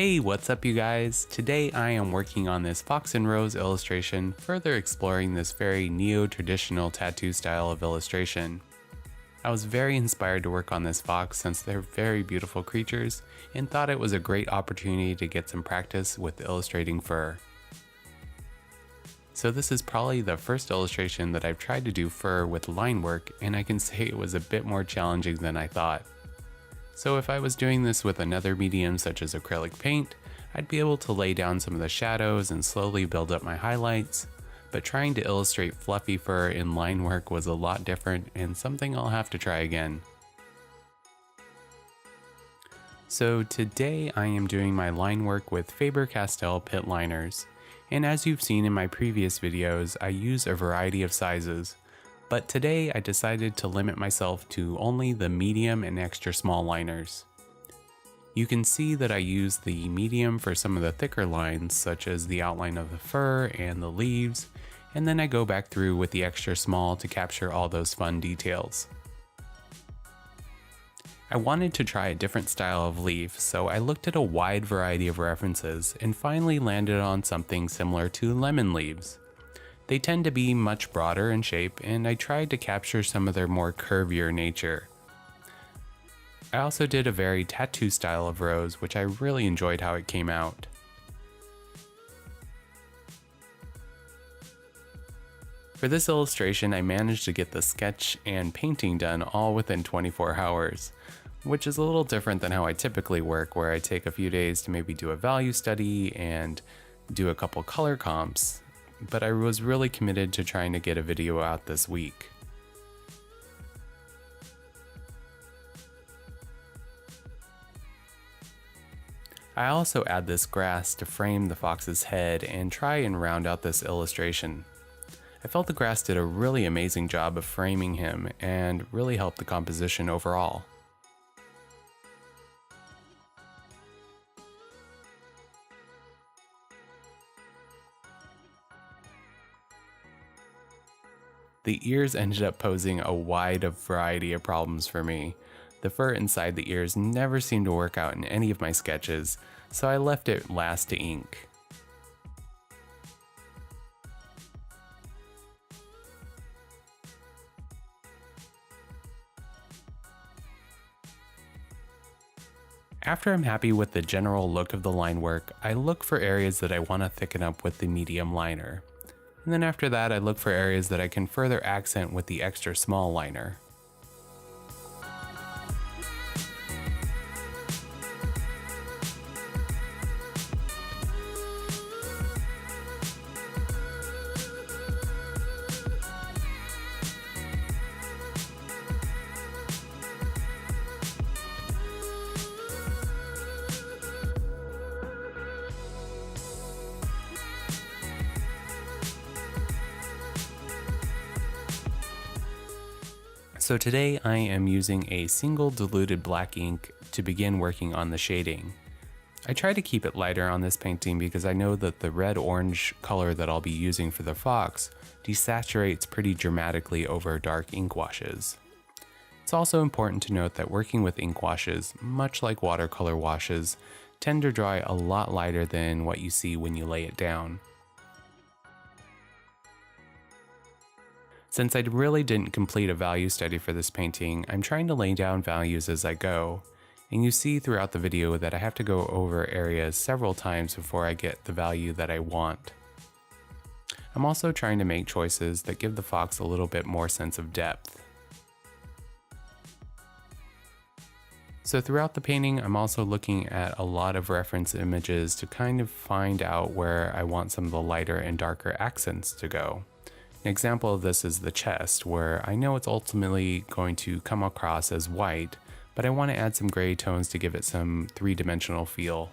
Hey, what's up you guys? Today I am working on this Fox and Rose illustration, further exploring this very neo-traditional tattoo style of illustration. I was very inspired to work on this fox since they're very beautiful creatures and thought it was a great opportunity to get some practice with illustrating fur. So this is probably the first illustration that I've tried to do fur with line work, and I can say it was a bit more challenging than I thought. So if I was doing this with another medium such as acrylic paint, I'd be able to lay down some of the shadows and slowly build up my highlights, but trying to illustrate fluffy fur in line work was a lot different and something I'll have to try again. So today I am doing my line work with Faber Castell Pitt liners, and as you've seen in my previous videos, I use a variety of sizes. But today I decided to limit myself to only the medium and extra small liners. You can see that I use the medium for some of the thicker lines such as the outline of the fur and the leaves, and then I go back through with the extra small to capture all those fun details. I wanted to try a different style of leaf, so I looked at a wide variety of references and finally landed on something similar to lemon leaves. They tend to be much broader in shape, and I tried to capture some of their more curvier nature. I also did a very tattoo style of rose, which I really enjoyed how it came out. For this illustration, I managed to get the sketch and painting done all within 24 hours, which is a little different than how I typically work, where I take a few days to maybe do a value study and do a couple color comps. But I was really committed to trying to get a video out this week. I also add this grass to frame the fox's head and try and round out this illustration. I felt the grass did a really amazing job of framing him and really helped the composition overall. The ears ended up posing a wide variety of problems for me. The fur inside the ears never seemed to work out in any of my sketches, so I left it last to ink. After I'm happy with the general look of the line work, I look for areas that I want to thicken up with the medium liner. And then after that, I look for areas that I can further accent with the extra small liner. So today I am using a single diluted black ink to begin working on the shading. I try to keep it lighter on this painting because I know that the red-orange color that I'll be using for the fox desaturates pretty dramatically over dark ink washes. It's also important to note that working with ink washes, much like watercolor washes, tend to dry a lot lighter than what you see when you lay it down. Since I really didn't complete a value study for this painting, I'm trying to lay down values as I go, and you see throughout the video that I have to go over areas several times before I get the value that I want. I'm also trying to make choices that give the fox a little bit more sense of depth. So throughout the painting, I'm also looking at a lot of reference images to kind of find out where I want some of the lighter and darker accents to go. An example of this is the chest, where I know it's ultimately going to come across as white, but I want to add some gray tones to give it some three-dimensional feel.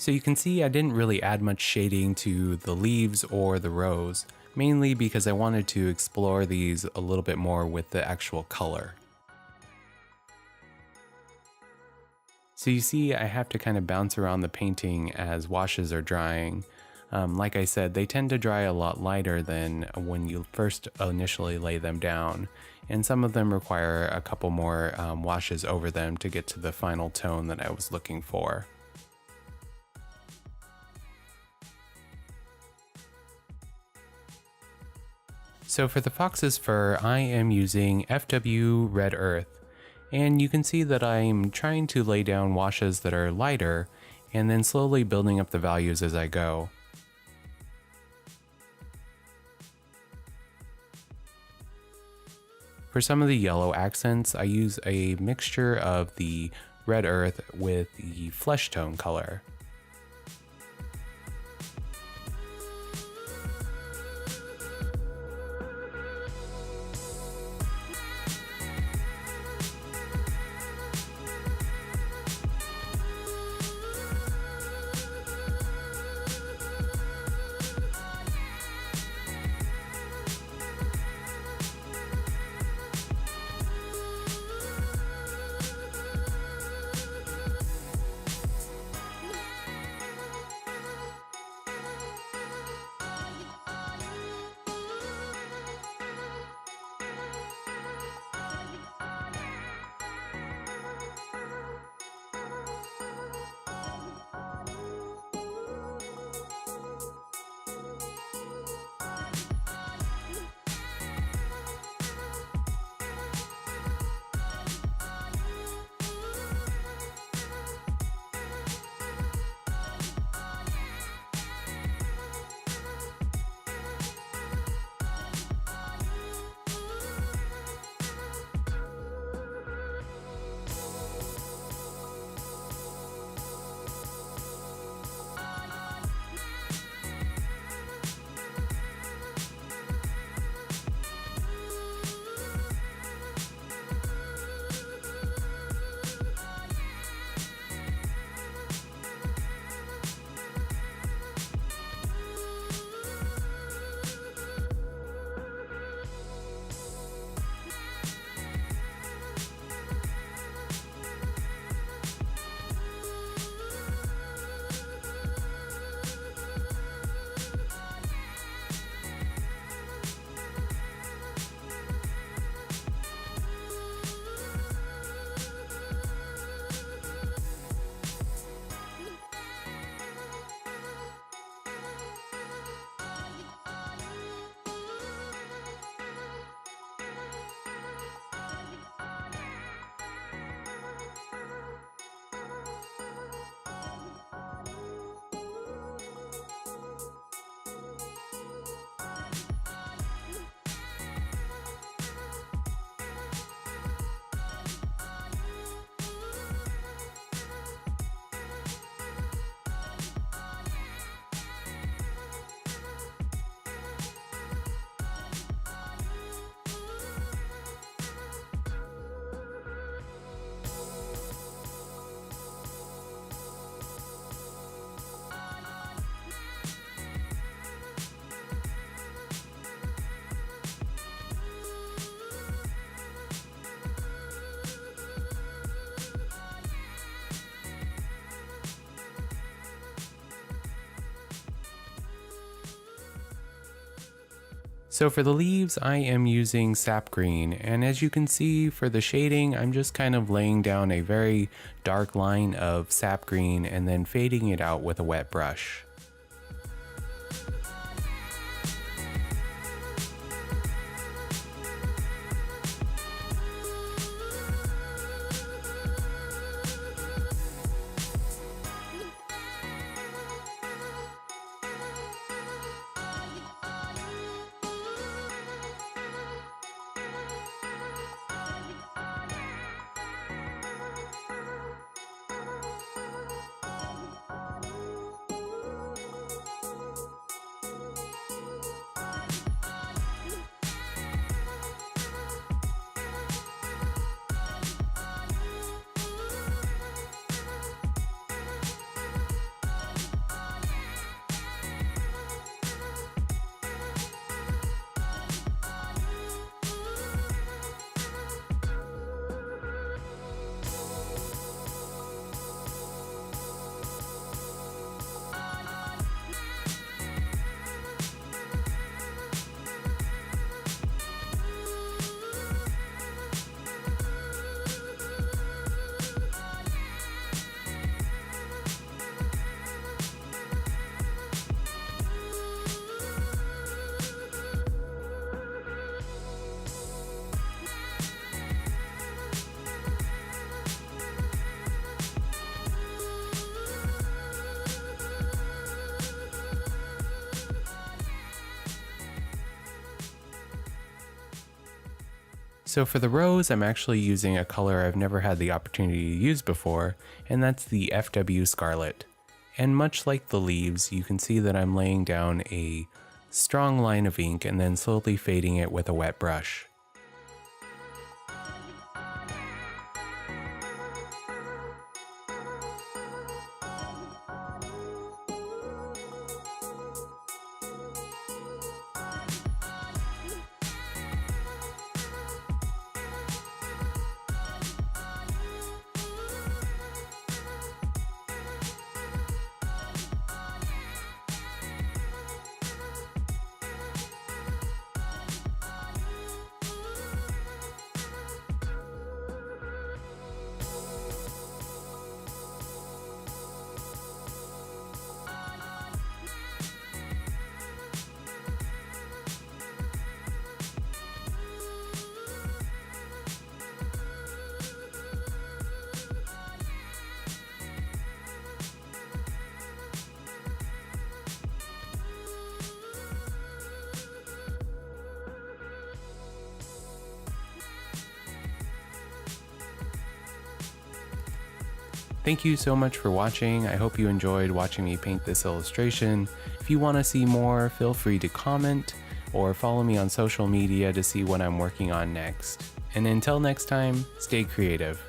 So you can see I didn't really add much shading to the leaves or the rose, mainly because I wanted to explore these a little bit more with the actual color. So you see I have to kind of bounce around the painting as washes are drying. Like I said, they tend to dry a lot lighter than when you first initially lay them down, and some of them require a couple more washes over them to get to the final tone that I was looking for. So for the fox's fur, I am using FW Red Earth, and you can see that I'm trying to lay down washes that are lighter and then slowly building up the values as I go. For some of the yellow accents, I use a mixture of the red earth with the flesh tone color. So for the leaves, I am using sap green, and as you can see for the shading, I'm just kind of laying down a very dark line of sap green and then fading it out with a wet brush. So for the rose, I'm actually using a color I've never had the opportunity to use before, and that's the FW Scarlet. And much like the leaves, you can see that I'm laying down a strong line of ink and then slowly fading it with a wet brush. Thank you so much for watching. I hope you enjoyed watching me paint this illustration. If you want to see more, feel free to comment or follow me on social media to see what I'm working on next. And until next time, stay creative.